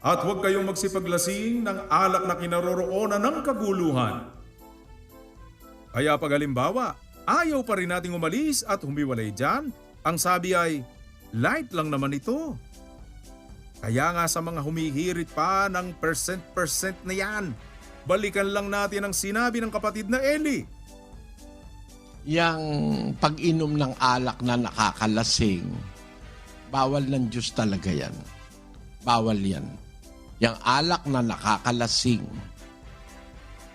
At huwag kayong magsipaglasing ng alak na kinaroroonan ng kaguluhan. Kaya pag halimbawa, ayaw pa rin nating umalis at humiwalay dyan, ang sabi ay, light lang naman ito. Kaya nga sa mga humihirit pa ng percent na yan, balikan lang natin ang sinabi ng kapatid na Eli. Yang pag-inom ng alak na nakakalasing, bawal ng Diyos talaga yan. Bawal yan. Yang alak na nakakalasing.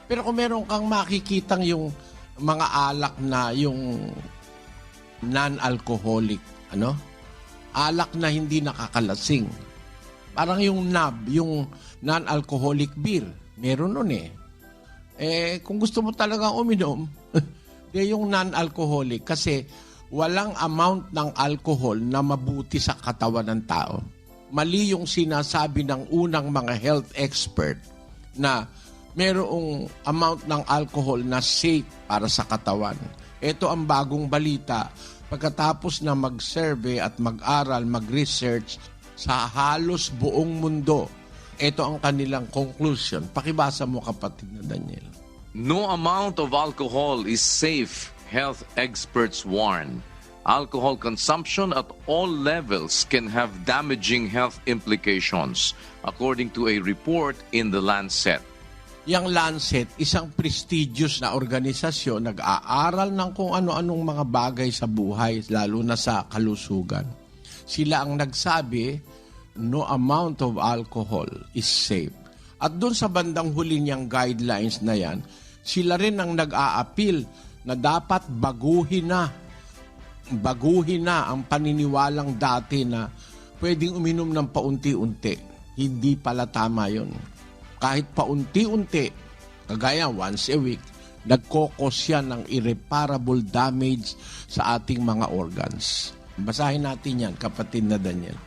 Pero kung meron kang makikitang yung mga alak na yung non-alcoholic, alak na hindi nakakalasing. Parang yung NAB, yung non-alcoholic beer. Meron nun eh. Kung gusto mo talagang uminom, yung non-alcoholic kasi walang amount ng alcohol na mabuti sa katawan ng tao. Mali yung sinasabi ng unang mga health expert na merong amount ng alcohol na safe para sa katawan. Ito ang bagong balita. Pagkatapos na mag-survey at mag-aral, mag-research sa halos buong mundo, ito ang kanilang conclusion. Pakibasa mo, kapatid na Daniel. No amount of alcohol is safe, health experts warn. Alcohol consumption at all levels can have damaging health implications, according to a report in The Lancet. Yang Lancet, isang prestigious na organisasyon, nag-aaral ng kung ano-anong mga bagay sa buhay, lalo na sa kalusugan. Sila ang nagsabi, no amount of alcohol is safe. At doon sa bandang huli niyang guidelines na yan, sila rin ang nag-a-appeal na dapat baguhin na ang paniniwalang dati na pwedeng uminom ng paunti-unti. Hindi pala tama yun. Kahit paunti-unti, kagaya once a week, nagkokos yan ng irreparable damage sa ating mga organs. Basahin natin yan, kapatid na Daniel.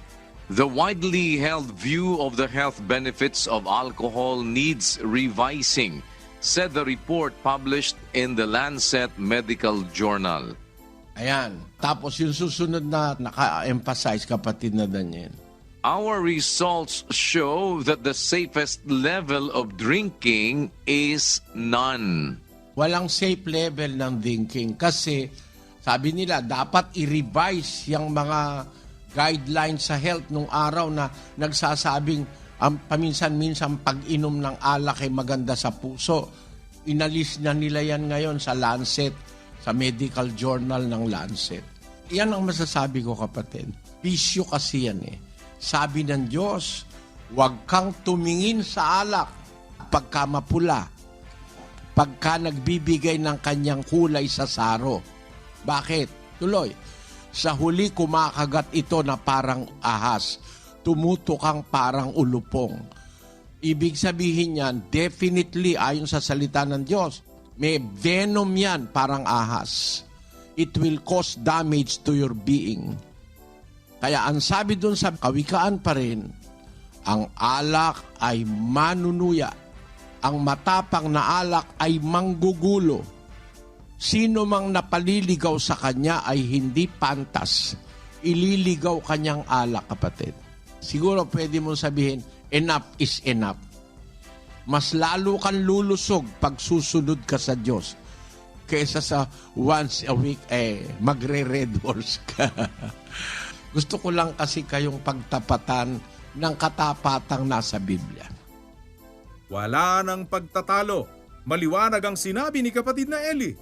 The widely held view of the health benefits of alcohol needs revising, said the report published in the Lancet Medical Journal. Ayan. Tapos yung susunod na naka-emphasize, kapatid na Daniel. Our results show that the safest level of drinking is none. Walang safe level ng drinking kasi sabi nila dapat i-revise yung mga guidelines sa health nung araw na nagsasabing paminsan-minsan pag-inom ng alak ay maganda sa puso. Inalis na nila yan ngayon sa Lancet, sa medical journal ng Lancet. Yan ang masasabi ko, kapatid. Bisyo kasi yan eh. Sabi ng Diyos, huwag kang tumingin sa alak pagka mapula, pagka nagbibigay ng kanyang kulay sa saro. Bakit? Tuloy. Sa huli kumakagat ito na parang ahas, tumutukang parang ulupong. Ibig sabihin yan, definitely ayon sa salita ng Diyos, may venom yan parang ahas. It will cause damage to your being. Kaya ang sabi dun sa kawikaan pa rin, ang alak ay manunuya. Ang matapang na alak ay manggugulo. Sino mang napaliligaw sa kanya ay hindi pantas. Ililigaw kanyang alak, kapatid. Siguro pwede mong sabihin, enough is enough. Mas lalo kang lulusog pag susunod ka sa Diyos kaysa sa once a week magre-red horse ka. Gusto ko lang kasi kayong pagtapatan ng katapatang nasa Biblia. Wala nang pagtatalo. Maliwanag ang sinabi ni kapatid na Eli.